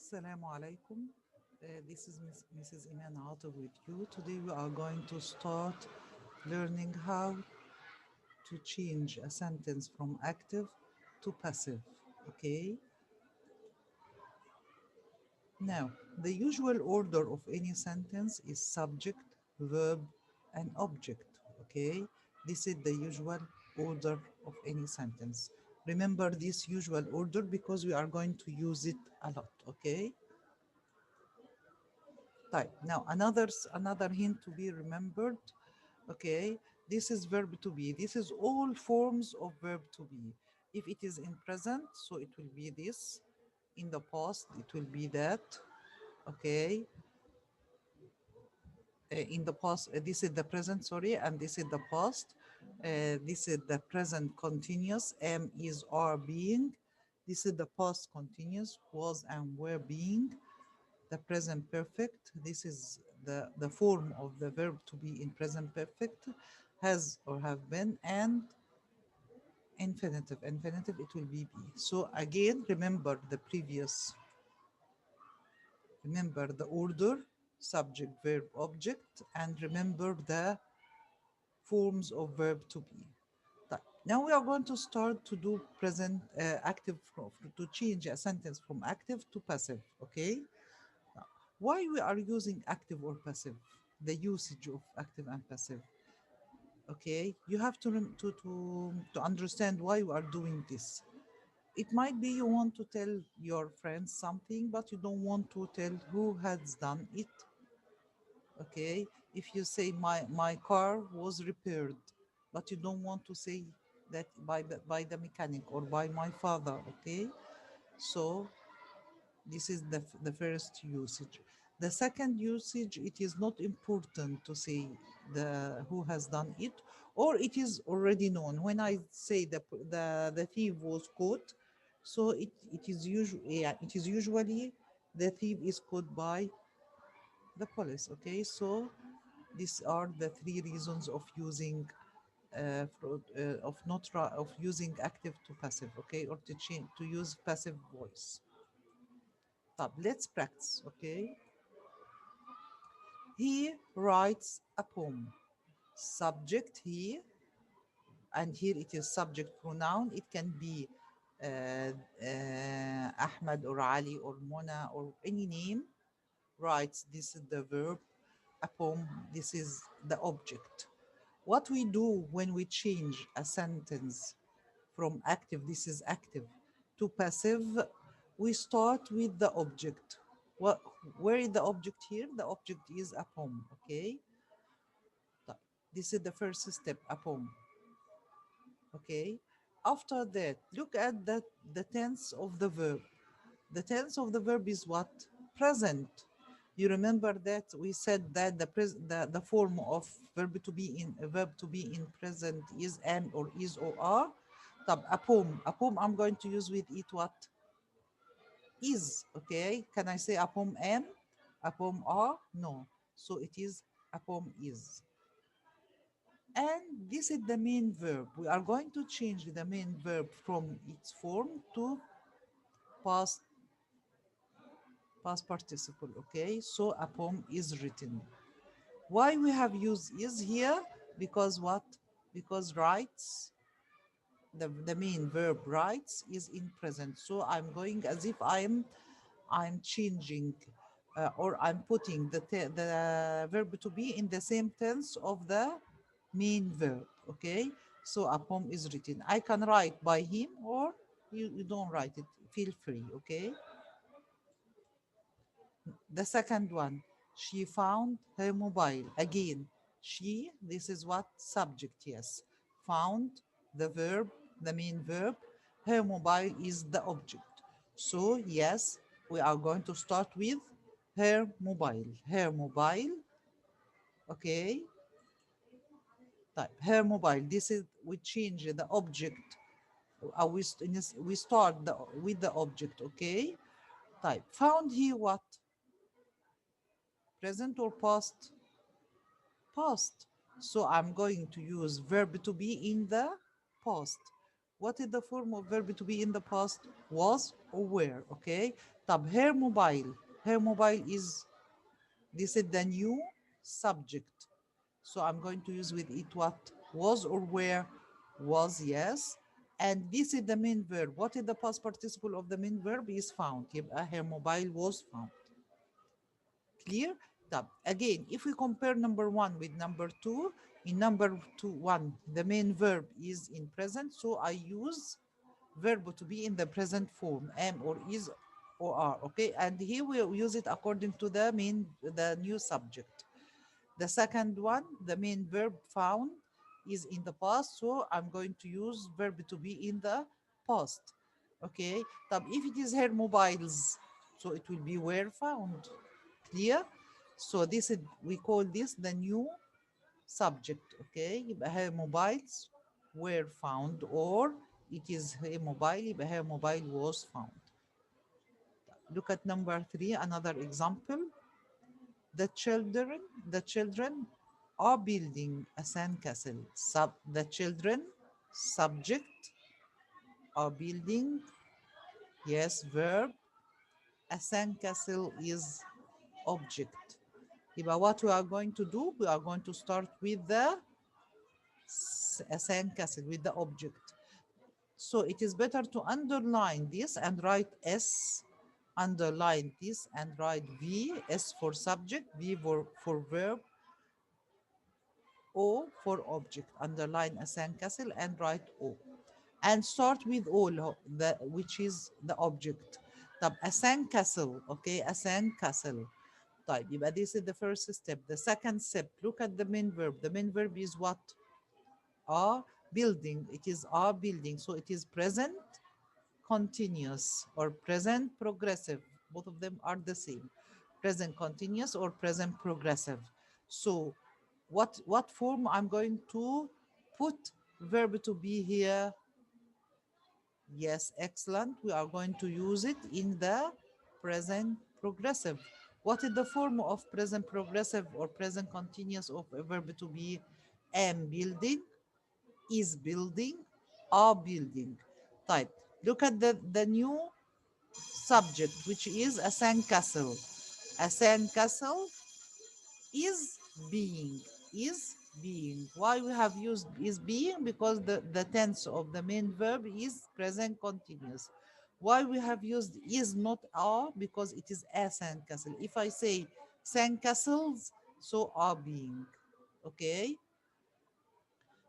Assalamu alaikum. This is Mrs. Iman Atif with you. Today we are going to start learning how to change a sentence from active to passive. Okay. Now, the usual order of any sentence is subject, verb, and object. Okay. This is the usual order of any sentence. Remember this usual order because we are going to use it a lot. Okay. Type. Now another hint to be remembered. Okay, this is verb to be. This is all forms of verb to be. If it is in present, so it will be this. In the past, it will be that. Okay. In the past, this is the present, sorry, and this is the past. This is the present continuous, am, is, are, being. This is the past continuous, was and were being. The present perfect, this is the form of the verb to be in present perfect, has or have been, and infinitive it will be. So again, remember the previous, remember the order, subject, verb, object, and remember the forms of verb to be. Now we are going to start to do present active, to change a sentence from active to passive. Okay, why we are using active or passive, the usage of active and passive. Okay, you have to to understand why you are doing this. It might be you want to tell your friends something, but you don't want to tell who has done it. Okay, if you say my car was repaired, but you don't want to say that by the mechanic or by my father. Okay, so this is the first usage. The second usage, it is not important to say the who has done it, or it is already known. When I say the thief was caught, so it is usually, yeah, it is usually the thief is caught by the police. Okay, so these are the three reasons of using of not of using active to passive. Okay, or to change to use passive voice. Let's practice, okay? He writes a poem. Subject he, and here it is subject pronoun. It can be Ahmed or Ali or Mona or any name. Writes, this is the verb. A poem, this is the object. What we do when we change a sentence from active, this is active, to passive, we start with the object. What, where is the object here? The object is a poem, okay? This is the first step, a poem, okay? After that, look at the tense of the verb. The tense of the verb is what? Present. You remember that we said that the form of verb to be in present is am or is or are. A poem I'm going to use with it what? Is, okay? Can I say a poem am? A poem are? No. So it is a poem is. And this is the main verb. We are going to change the main verb from its form to past participle, okay? So a poem is written. Why we have used is here? Because what? Because writes, the main verb writes is in present. So I'm going as if I'm changing or I'm putting the verb to be in the same tense of the main verb, okay? So a poem is written. I can write by him or you don't write it. Feel free, okay? The second one, she found her mobile. Again, she, this is what? Subject, yes. Found, the verb, the main verb. Her mobile is the object. So, yes, we are going to start with her mobile. Her mobile, okay. Type her mobile. This is, we change the object. We start with the object, okay. Type found he what? Present or past? Past. So I'm going to use verb to be in the past. What is the form of verb to be in the past? Was or were, okay? طب her mobile. Her mobile is, this is the new subject. So I'm going to use with it what? Was or where? Was, yes. And this is the main verb. What is the past participle of the main verb? Is found. يبقى her mobile was found. Clear? طب again, if we compare number one with number two, in number two, one, the main verb is in present, so I use verb to be in the present form, am or is or are, okay? And here we use it according to the new subject. The second one, the main verb found is in the past, so I'm going to use verb to be in the past. Okay, طب if it is her mobiles, so it will be were found. Clear? So this is, we call this the new subject. Okay, يبقى her mobiles were found, or it is her mobile, يبقى her mobile was found. Look at number three, another example. The children are building a sandcastle. The children, subject, are building, yes, verb. A sandcastle is object. But what we are going to do, we are going to start with a sandcastle, with the object. So it is better to underline this and write S, underline this and write V, S for subject, V for verb, O for object. Underline a sandcastle and write O. And start with all, which is the object. طب a sandcastle, okay, a sandcastle. طيب يبقى this is the first step. The second step, look at the main verb. The main verb is what? Are building. It is are building. So it is present continuous or present progressive. Both of them are the same. Present continuous or present progressive. So what form I'm going to put verb to be here? Yes, excellent. We are going to use it in the present progressive. What is the form of present progressive or present continuous of a verb to be? Am building, is building, are building. Type. Look at the new subject, which is a sandcastle. A sandcastle is being, is being. Why we have used is being? Because the tense of the main verb is present continuous. Why we have used is not are? Because it is a sandcastle. If I say sandcastles, so are being. Okay,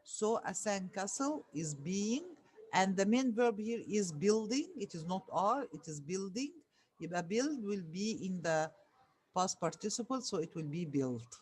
so a sandcastle is being, and the main verb here is building. It is not are, it is building. يبقى build will be in the past participle, so it will be built.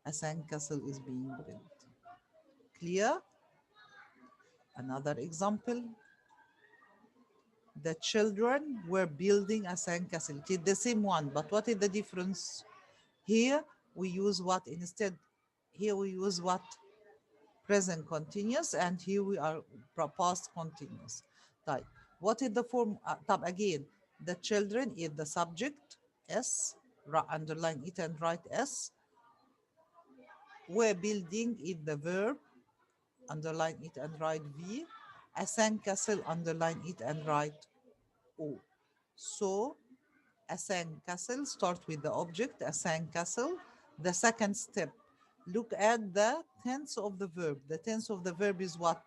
A sandcastle is being built. Clear? Another example. The children were building a sandcastle. It is the same one, but what is the difference? Here we use what instead? Here we use what? Present continuous, and here we are past continuous. Type. What is the form? Type again. The children is the subject, S, underline it and write S. Were building is the verb, underline it and write V. A sandcastle, underline it and write O. So a sandcastle, start with the object, a sandcastle. The second step, look at the tense of the verb. The tense of the verb is what?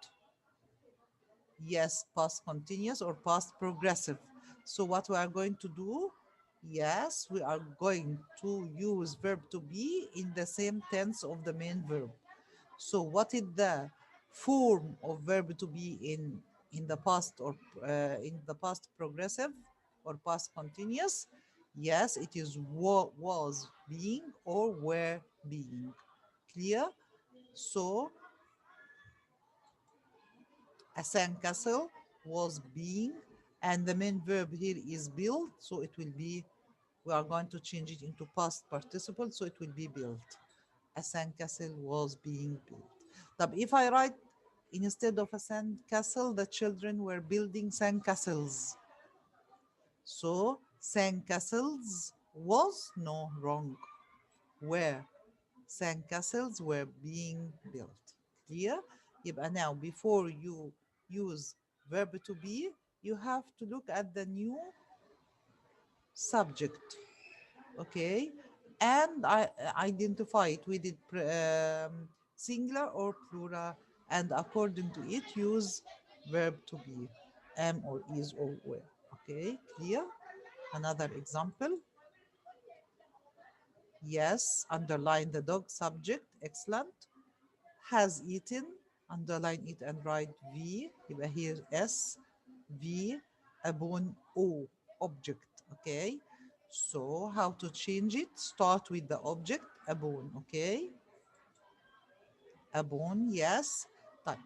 Yes, past continuous or past progressive. So what we are going to do? Yes, we are going to use verb to be in the same tense of the main verb. So what is the form of verb to be in the past or in the past progressive or past continuous? Yes, it is was being or were being. Clear? So a sandcastle was being, and the main verb here is built, so it will be, we are going to change it into past participle, so it will be built. A sandcastle was being built. But if I write instead of a sandcastle, the children were building sandcastles. So sandcastles was, no, wrong. Where sandcastles were being built. Clear? يبقى now before you use verb to be, you have to look at the new subject. Okay, and I identify it with it singular or plural, and according to it use verb to be, am or is or were. Okay, clear? Another example. Yes, underline the dog subject. Excellent. Has eaten, underline it and write V. يبقى here S V upon O object. Okay, so how to change it? Start with the object upon. Okay, upon. Yes. طيب.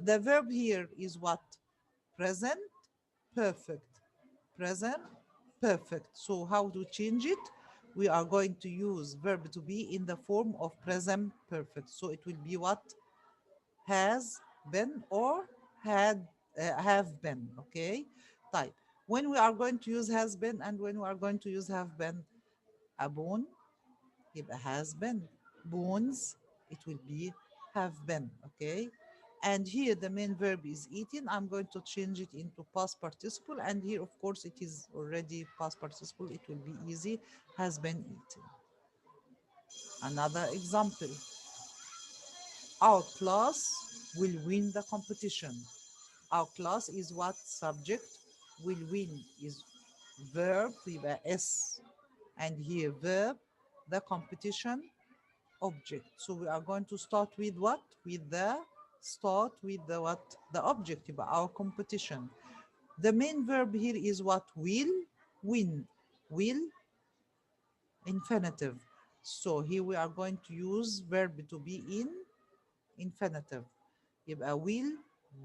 The verb here is what? Present perfect. Present perfect. So how to change it? We are going to use verb to be in the form of present perfect. So it will be what? Has been or had have been. Okay, طيب. When we are going to use has been and when we are going to use have been, abon يبقى has been, bones it will be have been. Okay, and here the main verb is eating. I'm going to change it into past participle, and here of course it is already past participle. It will be easy, has been eaten. Another example. Our class will win the competition. Our class is what? Subject. Will win is verb, يبقى S. And here verb, the competition object. So we are going to start with what? With the start with the what? The object, يبقى our competition. The main verb here is what? Will win. Will infinitive. So here we are going to use verb to be in infinitive. يبقى will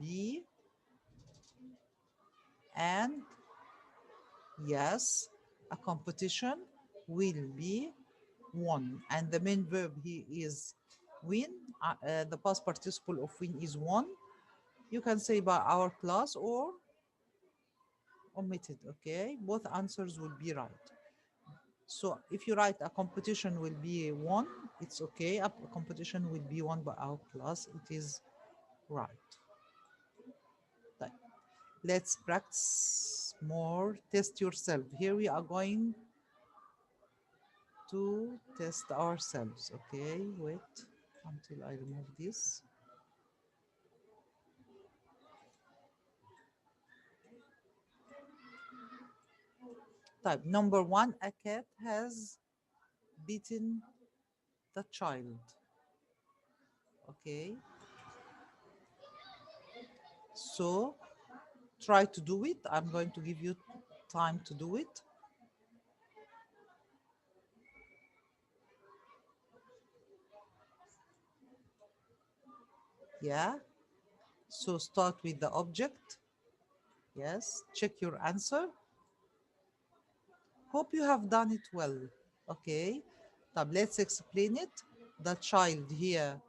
be, and yes, a competition will be won. And the main verb here is win. The past participle of win is won. You can say by our class or omitted. Okay, both answers will be right. So if you write a competition will be won, it's okay. A competition will be won by our class. It is right. طيب. Let's practice more. Test yourself. Here we are going to test ourselves. Okay, wait until I remove this. Type number one, a cat has bitten the child. Okay, so try to do it. I'm going to give you time to do it. Yeah, so start with the object. Yes, check your answer. Hope you have done it well. Okay, طب let's explain it. The child here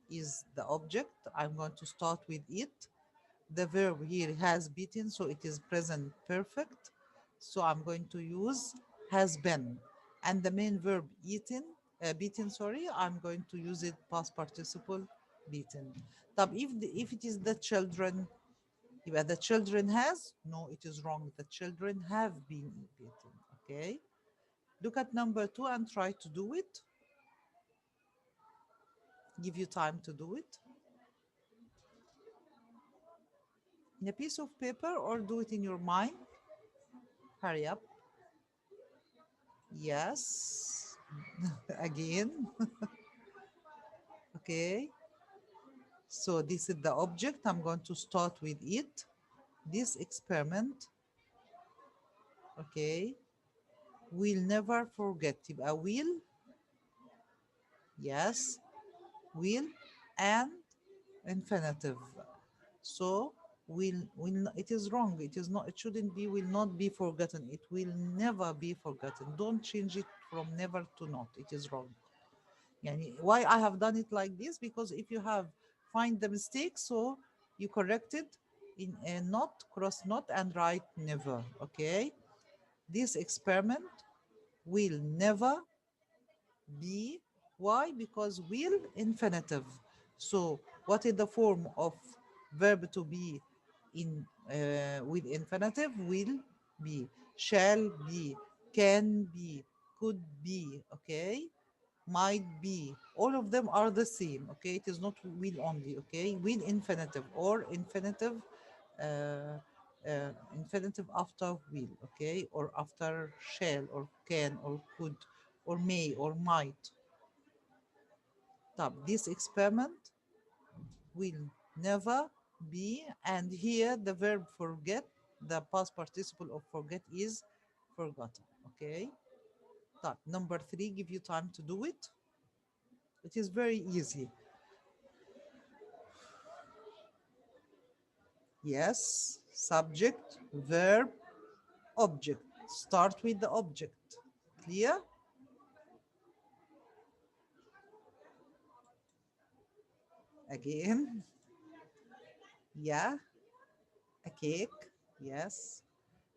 is the object. I'm going to start with it. The verb here has been, so it is present perfect. So I'm going to use has been. And the main verb eaten, beaten, sorry, I'm going to use it past participle beaten. طب if it is the children, يبقى the children has, no, it is wrong. The children have been beaten. Okay. Look at number two and try to do it. Give you time to do it. In a piece of paper or do it in your mind. Hurry up. Yes. Again. Okay. So this is the object. I'm going to start with it. This experiment. Okay. We'll never forget. يبقى will. Yes. Will and infinitive. So will it is wrong. It is not. It shouldn't be. Will not be forgotten. It will never be forgotten. Don't change it from never to not. It is wrong. Yani why I have done it like this? Because if you have find the mistake, so you correct it in a not, cross not, and write never. Okay. This experiment will never be. Why? Because will infinitive. So what is the form of verb to be in with infinitive? Will be, shall be, can be, could be, okay, might be. All of them are the same, okay? It is not will only, okay? Will infinitive or infinitive, uh, infinitive after will, okay? Or after shall or can or could or may or might. This experiment will never be, and here the verb forget, the past participle of forget is forgotten, okay? Number three, give you time to do it. It is very easy. Yes, subject, verb, object. Start with the object. Clear? Again, yeah, a cake. Yes.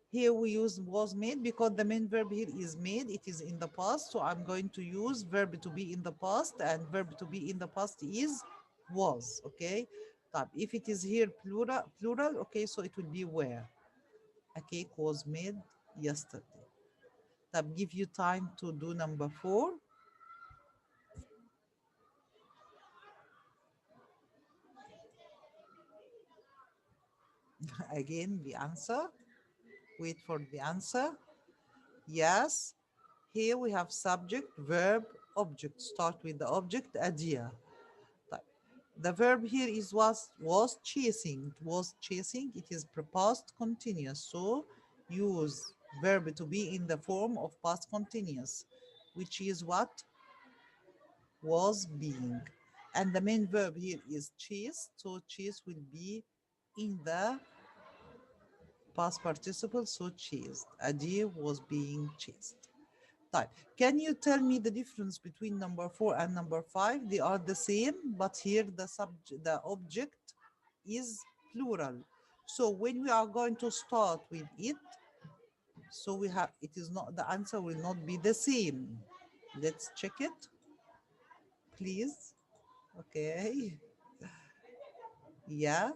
Here we use was made because the main verb here is made. It is in the past. So I'm going to use verb to be in the past, and verb to be in the past is was. Okay. If it is here plural, okay, so it will be where. A cake was made yesterday. Give you time to do number four. Again, the answer. Wait for the answer. Yes. Here we have subject, verb, object. Start with the object, idea. The verb here is was chasing. Was chasing. It is past continuous. So use verb to be in the form of past continuous, which is what was being. And the main verb here is chase. So chase will be in the past participle. So chased. A deer was being chased. Type. Can you tell me the difference between number four and number five? They are the same, but here the subject, the object is plural. So when we are going to start with it, so we have it is not the answer will not be the same. Let's check it, please. Okay. Yeah.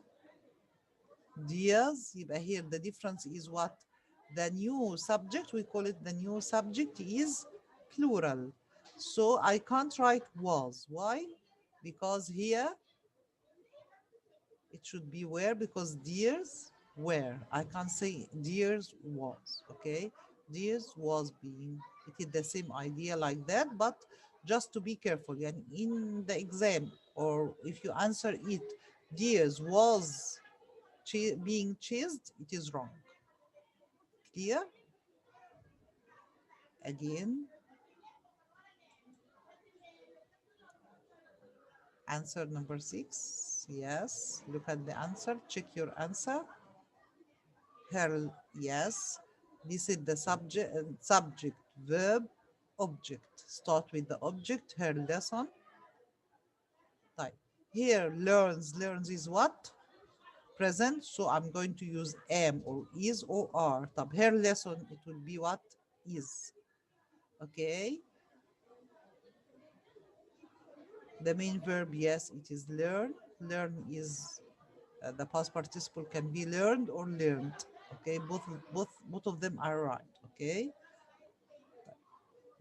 Diaz. يبقى here the difference is what? The new subject, we call it the new subject, is plural. So I can't write was. Why? Because here it should be where, because dears were. I can't say dears was, okay? Dears was being. It is the same idea like that, but just to be careful. And in the exam, or if you answer it, dears was being chased, it is wrong. Clear? Again, answer number six. Yes, look at the answer. Check your answer. Her, yes. This is the subject, verb, object. Start with the object. Her lesson. Type. Here, learns. Learns is what? Present. So I'm going to use am or is or are. Her lesson, it will be what? Is. Okay. The main verb, yes, it is learn. Learn is the past participle can be learned or learned. Okay, both of them are right. Okay.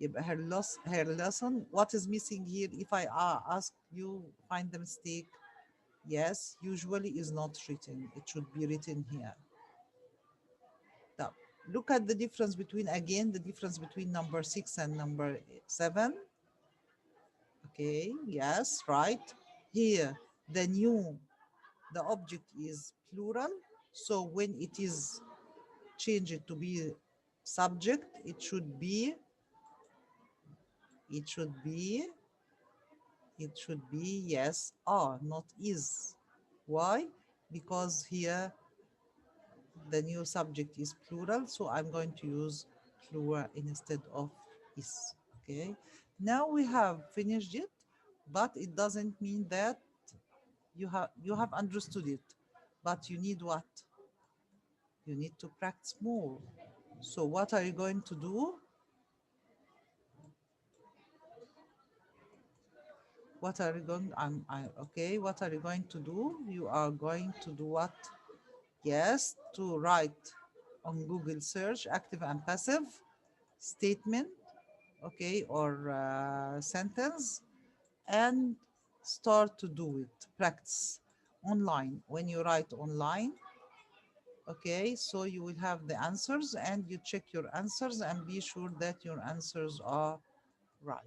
يبقى her lesson. What is missing here? If I ask you find the mistake, yes, usually is not written. It should be written here. Now, look at the difference between again the difference between number six and number seven. Okay, yes, right. Here, the object is plural. So when it is changed to be subject, it should be, yes, are, not is. Why? Because here the new subject is plural, so I'm going to use plural instead of is. Okay. Now we have finished it, but it doesn't mean that you have understood it. But you need what? You need to practice more. So what are you going to do? What are you going? Okay. What are you going to do? You are going to do what? Yes, to write on Google search active and passive. statement, okay, or sentence, and start to do it. Practice online. When you write online, okay, so you will have the answers and you check your answers and be sure that your answers are right.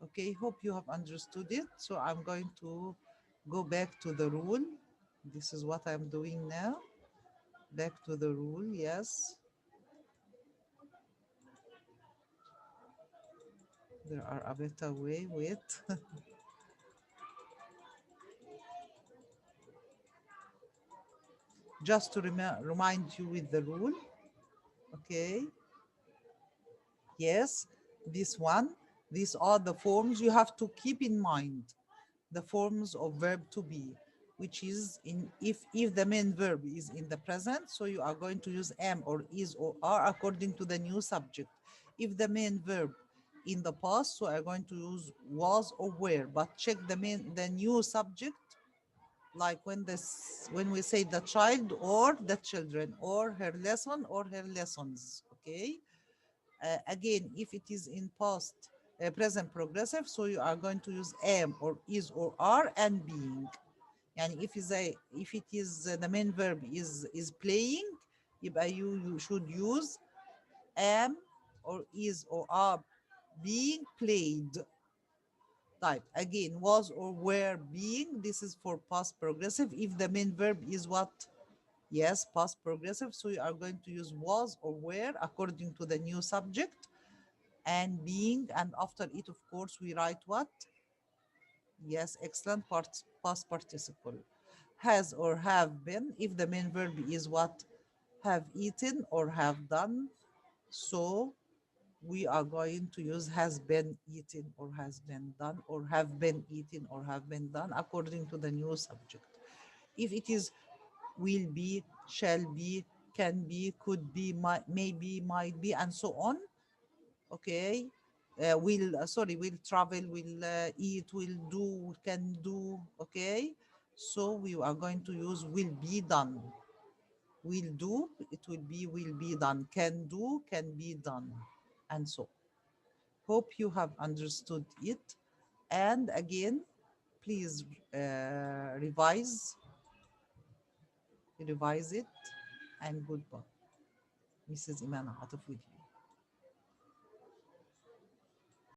Okay, hope you have understood it. So I'm going to go back to the rule. This is what I'm doing now. Back to the rule, yes. There are a better way. Wait. Just to remind you with the rule. Okay. Yes, this one. These are the forms you have to keep in mind. The forms of verb to be, which is in if the main verb is in the present, so you are going to use am or is or are according to the new subject. If the main verb in the past, so I'm going to use was or were, but check the new subject, like when we say the child or the children or her lesson or her lessons. Okay. Again, if it is in past present progressive, so you are going to use am or is or are and being. And if it is the main verb is playing, you should use am or is or are being played. Type again, was or were being. This is for past progressive. If the main verb is what? Yes, past progressive. So you are going to use was or were according to the new subject and being, and after it, of course, we write what? Yes, excellent, past participle. Has or have been, if the main verb is what? Have eaten or have done, so we are going to use has been eaten or has been done or have been eaten or have been done according to the new subject. If it is will be, shall be, can be, could be, maybe, might be, and so on, okay, will sorry, will travel, will eat, will do, can do, okay, so we are going to use will be done. Will do, it will be done. Can do, can be done, and so. Hope you have understood it. And again, please revise it, and goodbye. Mrs. Iman Atif with you.